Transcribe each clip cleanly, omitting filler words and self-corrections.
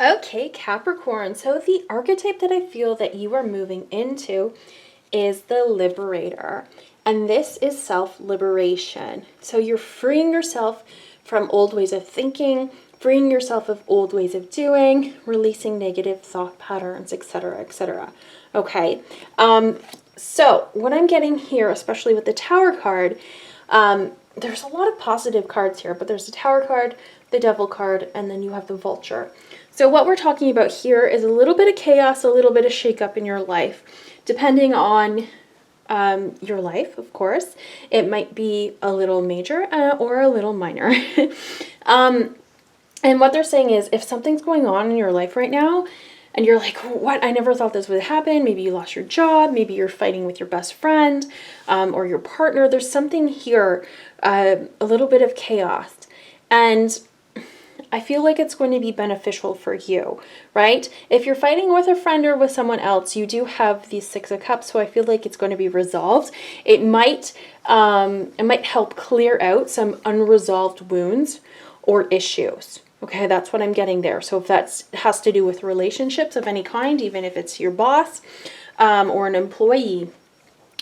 Okay, Capricorn. So the archetype that I feel that you are moving into is the Liberator. And this is self-liberation. So you're freeing yourself from old ways of thinking, freeing yourself of old ways of doing, releasing negative thought patterns, etc., etc. Okay. So what I'm getting here, especially with the Tower card, there's a lot of positive cards here, but there's the Tower card, the Devil card, and then you have the Vulture. So what we're talking about here is a little bit of chaos, a little bit of shakeup in your life, depending on your life, of course. It might be a little major or a little minor. And what they're saying is, if something's going on in your life right now, and you're like, what? I never thought this would happen. Maybe you lost your job. Maybe you're fighting with your best friend or your partner. There's something here, a little bit of chaos. And I feel like it's going to be beneficial for you, right? If you're fighting with a friend or with someone else, you do have the Six of Cups, so I feel like it's going to be resolved. It might help clear out some unresolved wounds or issues. Okay, that's what I'm getting there. So if that has to do with relationships of any kind, even if it's your boss or an employee,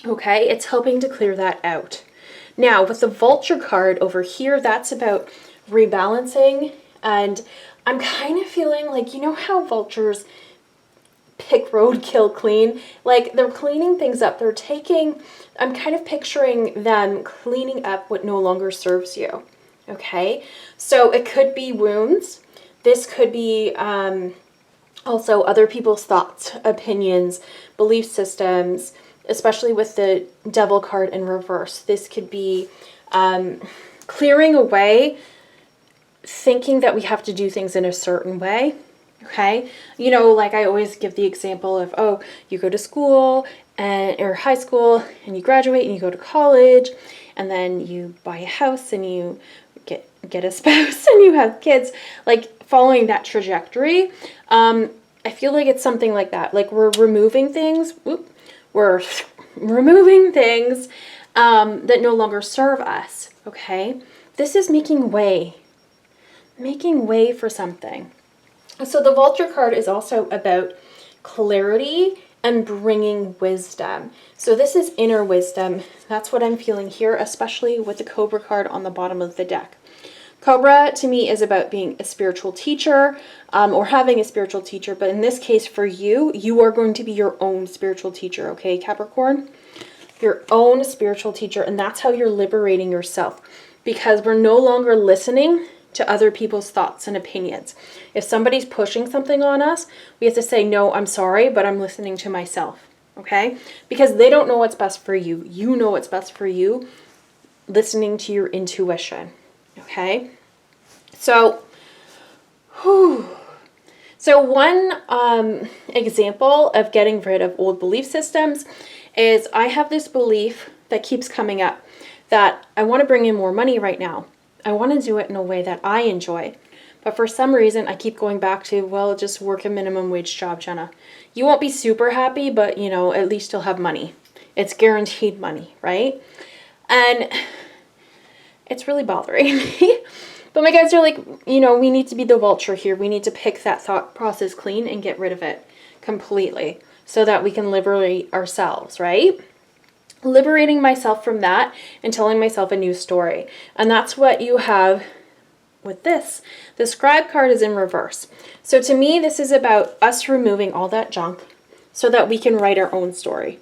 okay, it's helping to clear that out. Now, with the Vulture card over here, that's about rebalancing. And I'm kind of feeling like, you know how vultures pick, roadkill, clean? Like they're cleaning things up. I'm kind of picturing them cleaning up what no longer serves you. Okay, so it could be wounds. This could be also other people's thoughts, opinions, belief systems, especially with the Devil card in reverse. This could be clearing away thinking that we have to do things in a certain way. Okay, you know, like I always give the example of, oh, you go to school or high school and you graduate and you go to college and then you buy a house and you get a spouse and you have kids, like following that trajectory. I feel like it's something like that. Like we're removing things. We're removing things that no longer serve us. Okay, this is making way for something. So the Vulture card is also about clarity and bringing wisdom. So this is inner wisdom. That's what I'm feeling here, especially with the Cobra card on the bottom of the deck. Cobra to me is about being a spiritual teacher or having a spiritual teacher. But in this case for you, you are going to be your own spiritual teacher. Okay, Capricorn? Your own spiritual teacher. And that's how you're liberating yourself. Because we're no longer listening to other people's thoughts and opinions. If somebody's pushing something on us, we have to say, no, I'm sorry, but I'm listening to myself, okay? Because they don't know what's best for you. You know what's best for you, listening to your intuition, okay? So one example of getting rid of old belief systems is I have this belief that keeps coming up that I want to bring in more money right now. I want to do it in a way that I enjoy. But for some reason, I keep going back to, well, just work a minimum wage job, Jenna. You won't be super happy, but, you know, at least you'll have money. It's guaranteed money, right? And it's really bothering me. But my guys are like, you know, we need to be the Vulture here. We need to pick that thought process clean and get rid of it completely so that we can liberate ourselves, right? Liberating myself from that and telling myself a new story. And that's what you have with this. The Scribe card is in reverse. So to me, this is about us removing all that junk so that we can write our own story.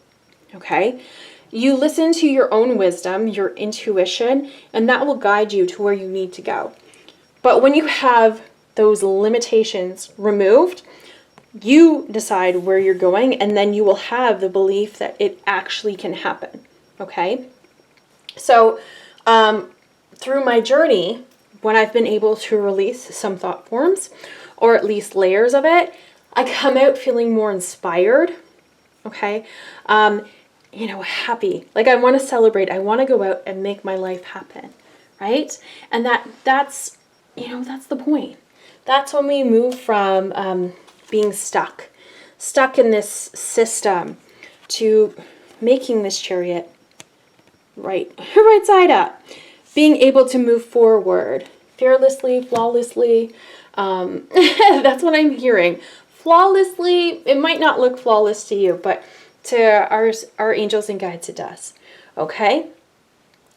Okay? You listen to your own wisdom, your intuition, and that will guide you to where you need to go. But when you have those limitations removed, you decide where you're going, and then you will have the belief that it actually can happen, okay? So through my journey, when I've been able to release some thought forms, or at least layers of it, I come out feeling more inspired, okay? You know, happy. Like I want to celebrate. I want to go out and make my life happen, right? And that's, you know, that's the point. That's when we move from being stuck in this system to making this chariot right side up, being able to move forward fearlessly, flawlessly, That's what I'm hearing. Flawlessly, it might not look flawless to you, but to our angels and guides, it does. Okay?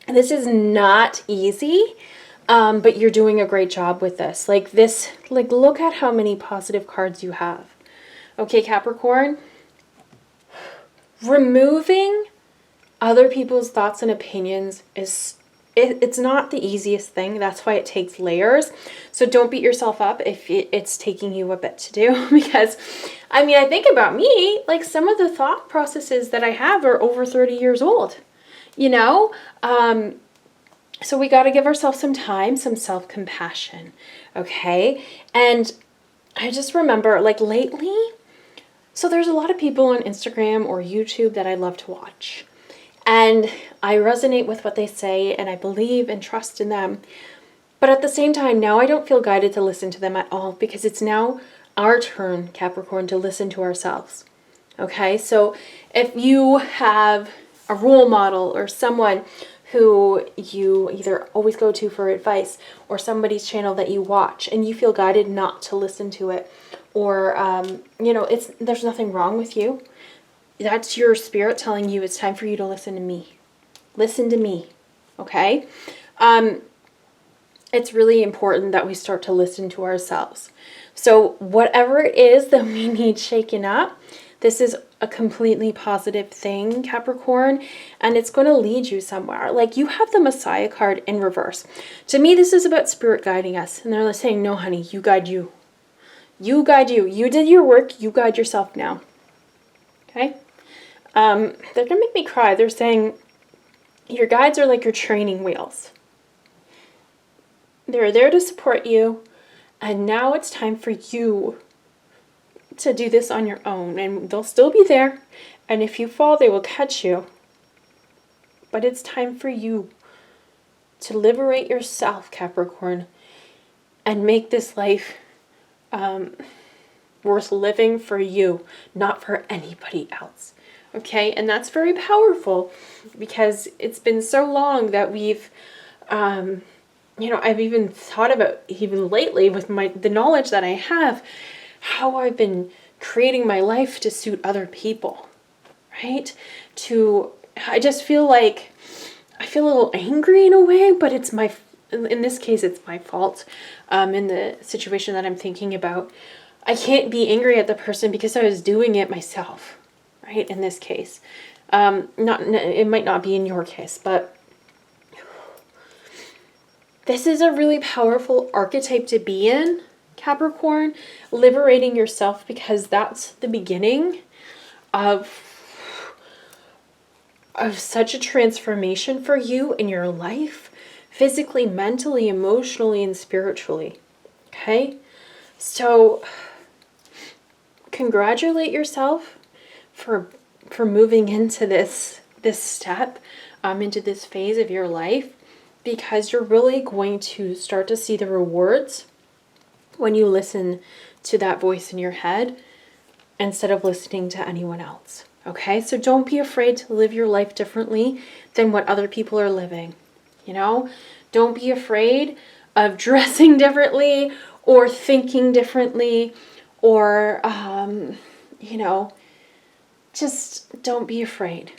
This is not easy, but you're doing a great job with this. Like this, like look at how many positive cards you have. Okay, Capricorn? Removing other people's thoughts and opinions is it's not the easiest thing. That's why it takes layers. So don't beat yourself up if it's taking you a bit to do, because I mean, I think about me, like some of the thought processes that I have are over 30 years old, you know? So we got to give ourselves some time, some self-compassion. Okay. And I just remember like lately, so there's a lot of people on Instagram or YouTube that I love to watch. And I resonate with what they say, and I believe and trust in them. But at the same time, now I don't feel guided to listen to them at all, because it's now our turn, Capricorn, to listen to ourselves. Okay, so if you have a role model or someone who you either always go to for advice, or somebody's channel that you watch and you feel guided not to listen to it, or you know, there's nothing wrong with you. That's your spirit telling you it's time for you to listen to me. Listen to me, okay? It's really important that we start to listen to ourselves. So whatever it is that we need shaken up, this is a completely positive thing, Capricorn, and it's going to lead you somewhere. Like you have the Messiah card in reverse. To me, this is about spirit guiding us. And they're saying, no, honey, you guide you. You guide you. You did your work. You guide yourself now. Okay? They're going to make me cry. They're saying your guides are like your training wheels. They're there to support you. And now it's time for you to do this on your own. And they'll still be there. And if you fall, they will catch you. But it's time for you to liberate yourself, Capricorn, and make this life worth living for you, not for anybody else. Okay, and that's very powerful, because it's been so long that we've, you know, I've even thought about, even lately with the knowledge that I have, how I've been creating my life to suit other people, right? I just feel like, I feel a little angry in a way, but it's in this case, it's my fault, in the situation that I'm thinking about. I can't be angry at the person because I was doing it myself. Right, in this case. It might not be in your case, but this is a really powerful archetype to be in, Capricorn, liberating yourself, because that's the beginning of such a transformation for you in your life, physically, mentally, emotionally, and spiritually. Okay? So, congratulate yourself for moving into this step, into this phase of your life, because you're really going to start to see the rewards when you listen to that voice in your head instead of listening to anyone else. Okay, so don't be afraid to live your life differently than what other people are living. You know, don't be afraid of dressing differently or thinking differently, or you know, just don't be afraid.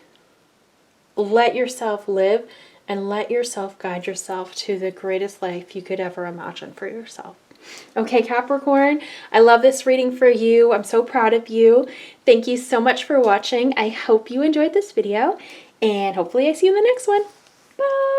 Let yourself live and let yourself guide yourself to the greatest life you could ever imagine for yourself. Okay, Capricorn, I love this reading for you. I'm so proud of you. Thank you so much for watching. I hope you enjoyed this video, and hopefully I see you in the next one. Bye!